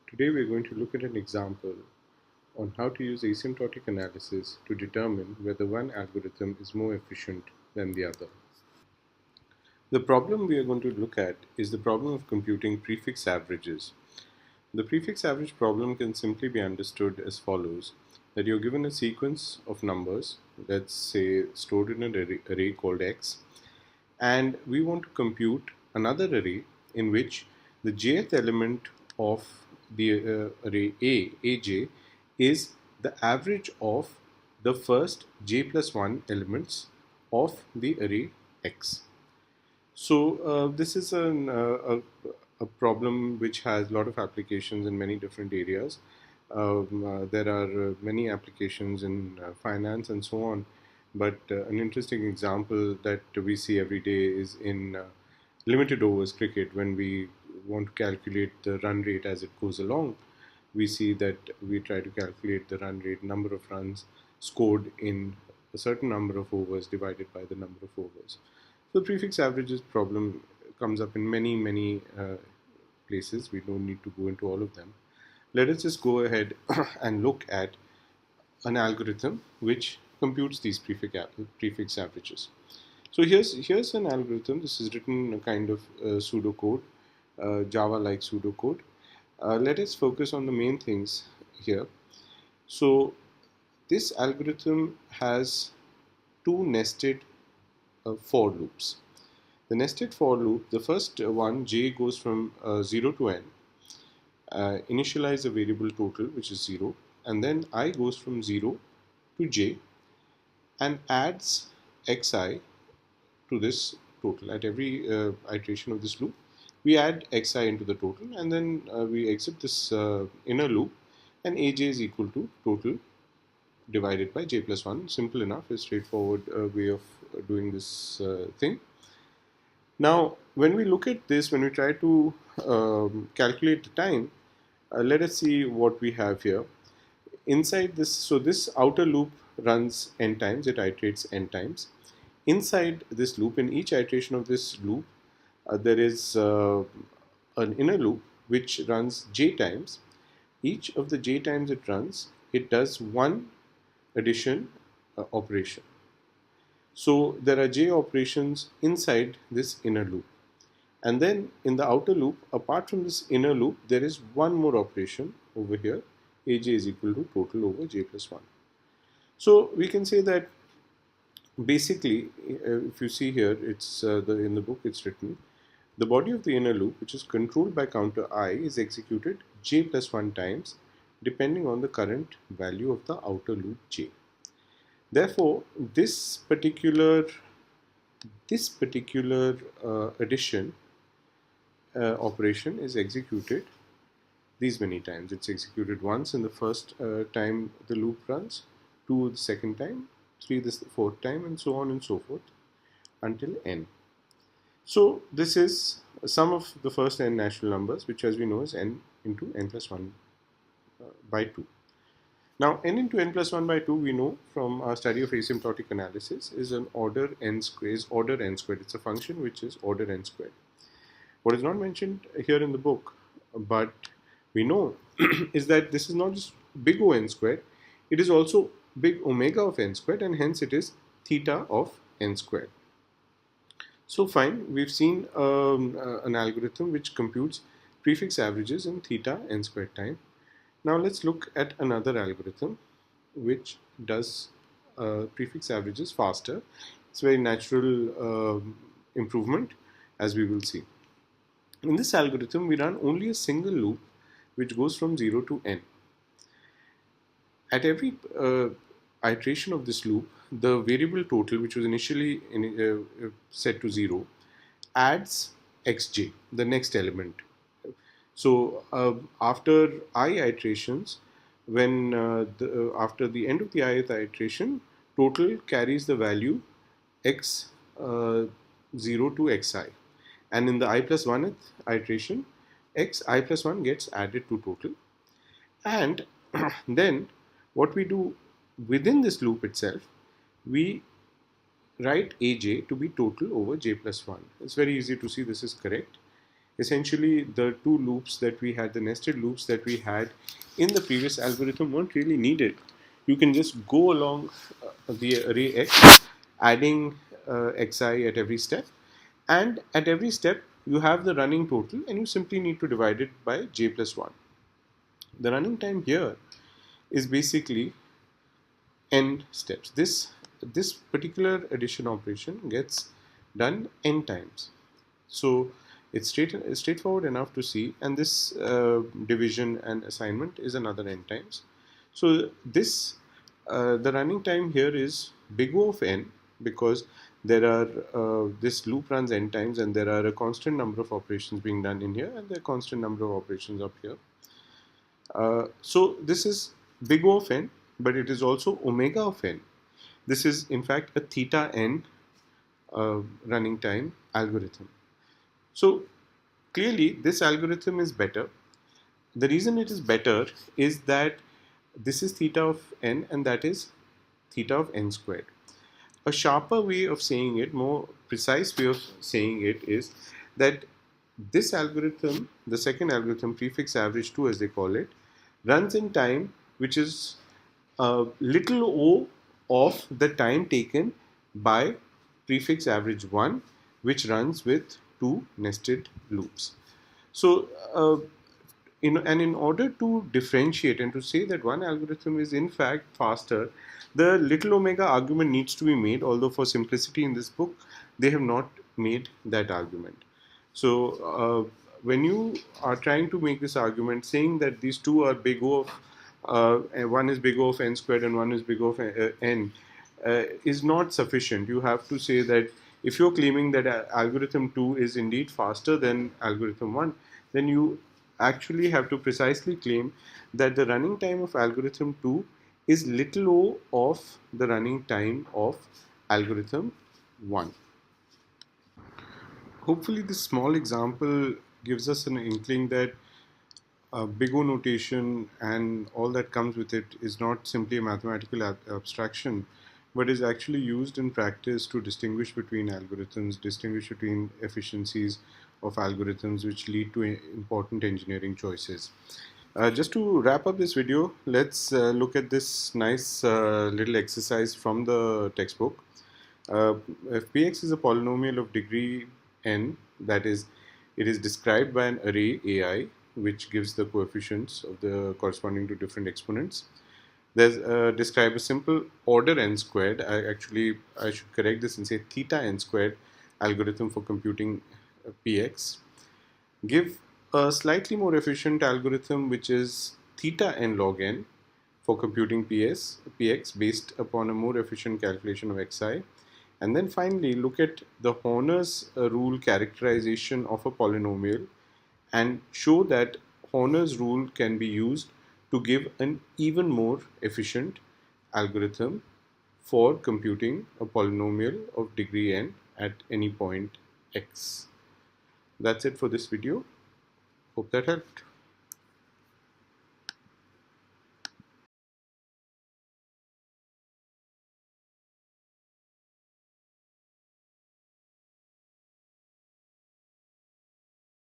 Today we are going to look at an example on how to use asymptotic analysis to determine whether one algorithm is more efficient than the other. The problem we are going to look at is the problem of computing prefix averages. The prefix average problem can simply be understood as follows: that you're given a sequence of numbers, let's say stored in an array called X, and we want to compute another array in which the jth element of the array aj, is the average of the first j plus 1 elements of the array X. So this is a problem which has a lot of applications in many different areas. There are many applications in finance and so on, but an interesting example that we see every day is in limited overs cricket. When we want to calculate the run rate as it goes along, we see that we try to calculate the run rate, number of runs scored in a certain number of overs divided by the number of overs. So the prefix averages problem comes up in many places. We don't need to go into all of them. Let us just go ahead and look at an algorithm which computes these prefix averages. So here's an algorithm. This is written in a kind of pseudocode, Java-like pseudocode. Let us focus on the main things here. So this algorithm has two nested for loops. The nested for loop, the first one, j, goes from 0 to n, initialize a variable total, which is 0, and then I goes from 0 to j and adds xi to this total. At every iteration of this loop, we add xi into the total, and then we exit this inner loop, and aj is equal to total divided by j plus 1. Simple enough, a straightforward way of doing this thing. Now, when we look at this, when we try to calculate the time, let us see what we have here. Inside this, so this outer loop runs n times, it iterates n times. Inside this loop, in each iteration of this loop, there is an inner loop which runs j times. Each of the j times it runs, it does one addition operation. So there are j operations inside this inner loop. And then in the outer loop, apart from this inner loop, there is one more operation over here. Aj is equal to total over j plus 1. So we can say that basically, if you see here, it's in the book it's written, the body of the inner loop, which is controlled by counter I, is executed j plus 1 times depending on the current value of the outer loop j. Therefore, this particular addition operation is executed these many times. It's executed once in the first time the loop runs, 2 the second time, 3 the fourth time, and so on and so forth until n. So this is a sum of the first n natural numbers, which as we know is n into n plus 1 by 2. Now n into n plus 1 by 2, we know from our study of asymptotic analysis, is an order n squared. It's a function which is order n squared. What is not mentioned here in the book, but we know, is that this is not just big O n squared, it is also big omega of n squared, and hence it is theta of n squared. So fine, we've seen an algorithm which computes prefix averages in theta n squared time. Now let's look at another algorithm which does prefix averages faster. It's a very natural improvement, as we will see. In this algorithm, we run only a single loop which goes from 0 to n. At every iteration of this loop, the variable total, which was initially set to 0, adds xj, the next element. So after I iterations, when after the end of the ith iteration, total carries the value x0 to xi, and in the I plus 1th iteration, I plus 1 gets added to total. And then what we do within this loop itself, we write aj to be total over j plus 1. It's very easy to see this is correct. essentially the two loops that we had, the nested loops that we had in the previous algorithm, weren't really needed. You can just go along the array x, adding xi at every step, and at every step you have the running total, and you simply need to divide it by j plus 1. The running time here is basically n steps. This particular addition operation gets done n times. So it's straightforward enough to see, and this division and assignment is another n times. So this the running time here is big O of n, because there are this loop runs n times, and there are a constant number of operations being done in here, and there are constant number of operations up here. So this is big O of n, but it is also omega of n. This is in fact a theta n running time algorithm. So clearly this algorithm is better. The reason it is better is that this is theta of n, and that is theta of n squared. A sharper way of saying it, more precise way of saying it, is that this algorithm, the second algorithm, prefix average 2 as they call it, runs in time which is little o of the time taken by prefix average 1, which runs with two nested loops. So in order to differentiate and to say that one algorithm is in fact faster, the little omega argument needs to be made, although for simplicity in this book they have not made that argument. So when you are trying to make this argument saying that these two are big O of one is big O of n squared and one is big O of n, is not sufficient. You have to say that if you're claiming that algorithm 2 is indeed faster than algorithm 1, then you actually have to precisely claim that the running time of algorithm 2 is little o of the running time of algorithm 1. Hopefully this small example gives us an inkling that big O notation and all that comes with it is not simply a mathematical abstraction, but is actually used in practice to distinguish between algorithms, distinguish between efficiencies of algorithms, which lead to important engineering choices. Just to wrap up this video, let's look at this nice little exercise from the textbook. If Px is a polynomial of degree n, that is, it is described by an array ai, which gives the coefficients of the corresponding to different exponents. There's describe a simple order n squared. I should correct this and say theta n squared algorithm for computing Px. Give a slightly more efficient algorithm which is theta n log n for computing Px based upon a more efficient calculation of xi. And then finally look at the Horner's rule characterization of a polynomial and show that Horner's rule can be used to give an even more efficient algorithm for computing a polynomial of degree n at any point x. That's it for this video. Hope that helped.